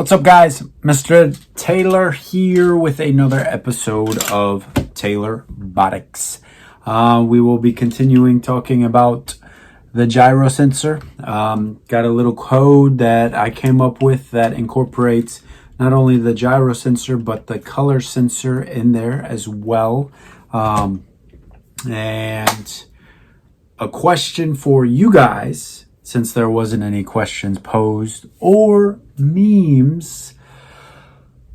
What's up, guys? Mr. Taylor here with another episode of TaylorBOTICS. We will be continuing talking about the gyro sensor. Got a little code that I came up with that incorporates not only the gyro sensor but the color sensor in there as well. And a question for you guys, since there wasn't any questions posed or memes.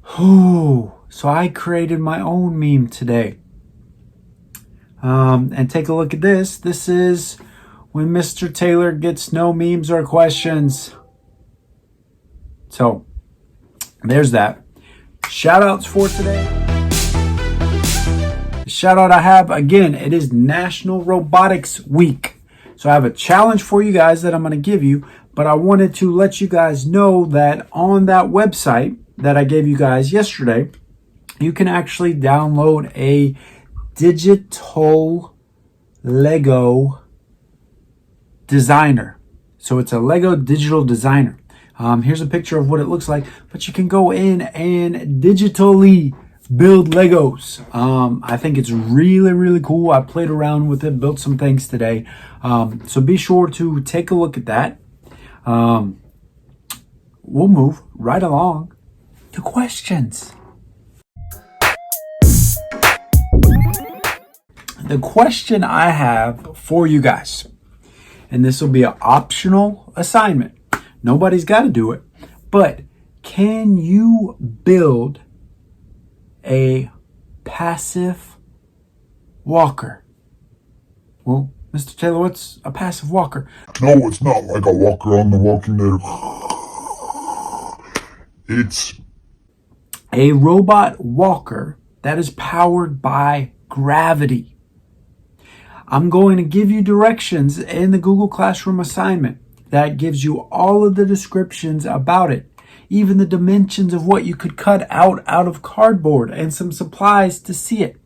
So I created my own meme today. And take a look at this. This is when Mr. Taylor gets no memes or questions. So there's that. Shout outs for today. The shout out I have, again, it is National Robotics Week. So I have a challenge for you guys that I'm going to give you, but I wanted to let you guys know that on that website that I gave you guys yesterday, you can actually download a digital Lego designer. So it's a Lego digital designer. Here's a picture of what it looks like, but you can go in and digitally build Legos. I think it's really, really cool. I played around with it, built some things today. So be sure to take a look at that. We'll move right along to questions. The question I have for you guys, and this will be an optional assignment. Nobody's got to do it, but can you build a passive walker? Well, Mr. Taylor, what's a passive walker? No, it's not like a walker on the Walking Dead. It's a robot walker that is powered by gravity. I'm going to give you directions in the Google Classroom assignment that gives you all of the descriptions about it, even the dimensions of what you could cut out of cardboard and some supplies to see it.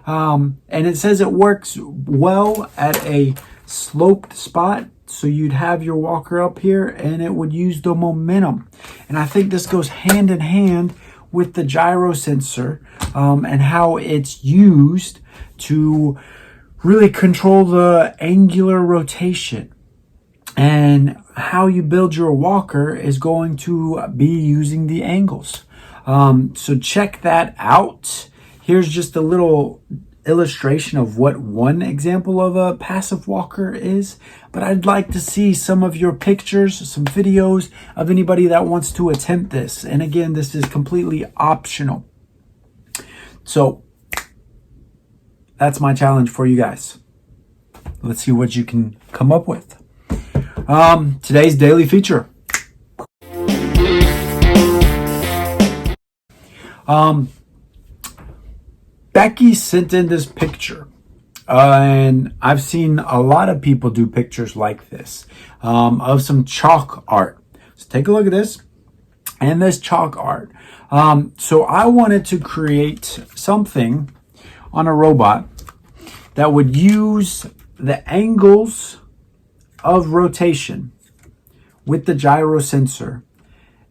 And it says it works well at a sloped spot. So you'd have your walker up here and it would use the momentum. And I think this goes hand in hand with the gyro sensor and how it's used to really control the angular rotation. And how you build your walker is going to be using the angles. So check that out. Here's just a little illustration of what one example of a passive walker is. But I'd like to see some of your pictures, some videos of anybody that wants to attempt this. And again, this is completely optional. So that's my challenge for you guys. Let's see what you can come up with. Today's daily feature. Becky sent in this picture, and I've seen a lot of people do pictures like this of some chalk art. So take a look at this and this chalk art. So I wanted to create something on a robot that would use the angles of rotation with the gyro sensor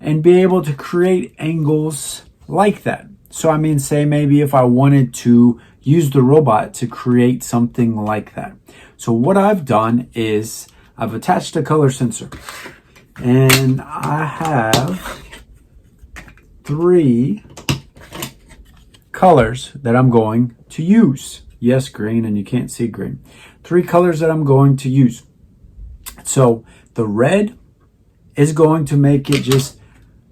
and be able to create angles like that. So I mean, say maybe if I wanted to use the robot to create something like that. So what I've done is I've attached a color sensor and I have 3 colors that I'm going to use. Yes, green, and you can't see green. 3 colors that I'm going to use. So the red is going to make it just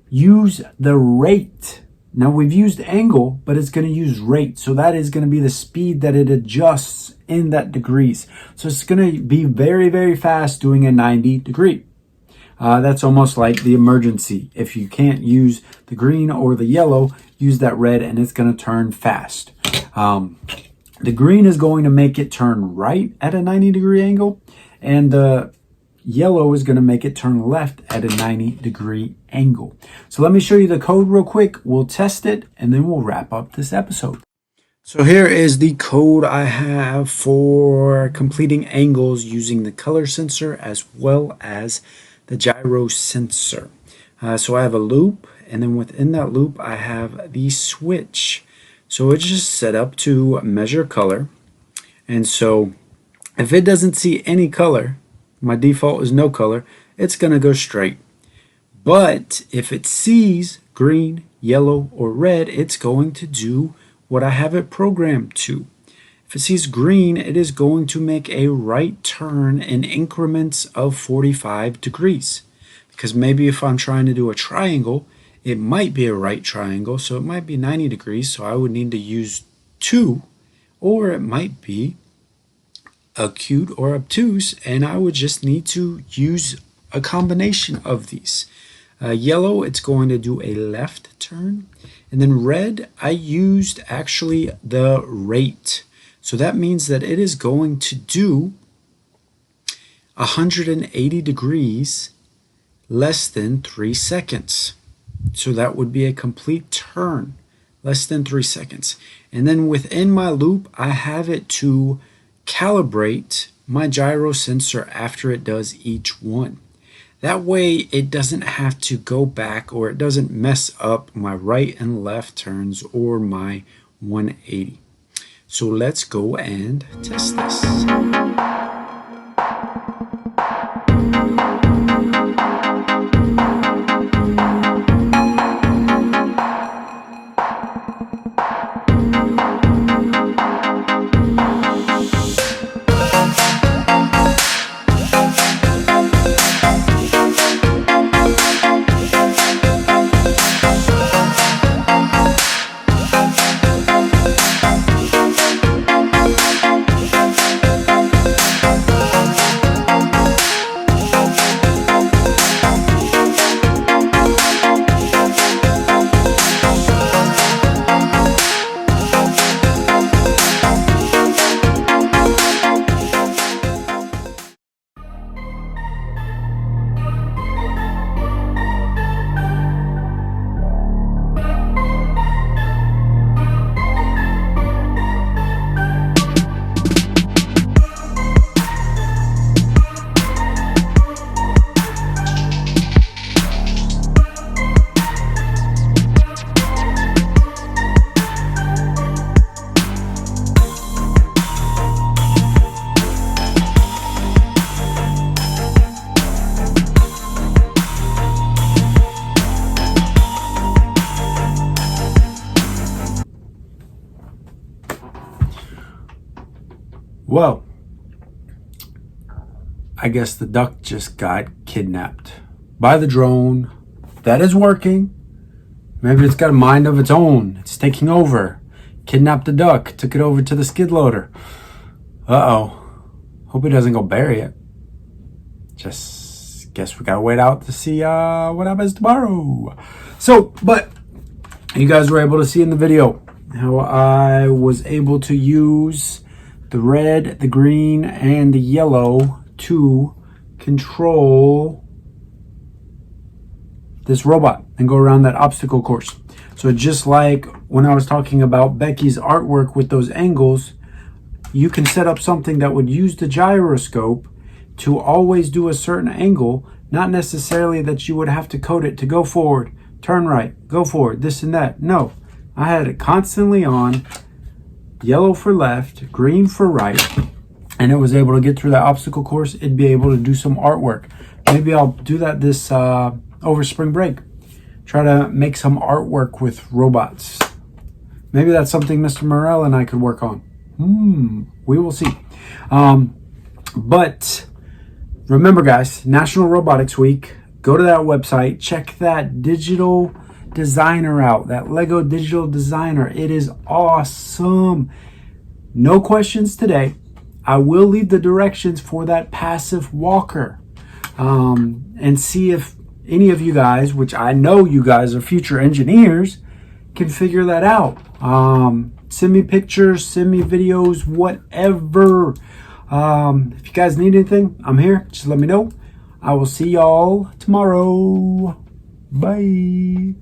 use the rate. Now we've used angle, but it's going to use rate. So that is going to be the speed that it adjusts in that degrees. So it's going to be very, very fast doing a 90 degree. That's almost like the emergency. If you can't use the green or the yellow, use that red and it's going to turn fast. The green is going to make it turn right at a 90 degree angle, and the yellow is going to make it turn left at a 90 degree angle. So let me show you the code real quick. We'll test it and then we'll wrap up this episode. So here is the code I have for completing angles using the color sensor as well as the gyro sensor. So I have a loop and then within that loop I have the switch. So it's just set up to measure color. And so if it doesn't see any color, my default is no color, it's going to go straight. But if it sees green, yellow, or red, it's going to do what I have it programmed to. If it sees green, it is going to make a right turn in increments of 45 degrees. Because maybe if I'm trying to do a triangle, it might be a right triangle, so it might be 90 degrees, so I would need to use 2, or it might be acute or obtuse, and I would just need to use a combination of these. Yellow, it's going to do a left turn, and then red, I used actually the rate. So that means that it is going to do 180 degrees less than 3 seconds. So that would be a complete turn, less than 3 seconds. And then within my loop, I have it to calibrate my gyro sensor after it does each one. That way it doesn't have to go back, or it doesn't mess up my right and left turns or my 180. So let's go and test this. Well, I guess the duck just got kidnapped by the drone. That is working. Maybe it's got a mind of its own. It's taking over. Kidnapped the duck, took it over to the skid loader. Uh-oh. Hope it doesn't go bury it. Just guess we gotta wait out to see what happens tomorrow. So, but you guys were able to see in the video how I was able to use the red, the green, and the yellow to control this robot and go around that obstacle course. So just like when I was talking about Becky's artwork with those angles, you can set up something that would use the gyroscope to always do a certain angle, not necessarily that you would have to code it to go forward, turn right, go forward, this and that. No, I had it constantly on, yellow for left, green for right, and it was able to get through that obstacle course. It'd be able to do some artwork. Maybe I'll do that this over spring break. Try to make some artwork with robots. Maybe that's something Mr. Morel and I could work on. We will see. But remember, guys, National Robotics Week. Go to that website. Check that digital designer out, that Lego digital designer. It is awesome. No questions today. I will leave the directions for that passive walker, and see if any of you guys, which I know you guys are future engineers, can figure that out. Send me pictures, send me videos, whatever. If you guys need anything, I'm here. Just let me know. I will see y'all tomorrow. Bye.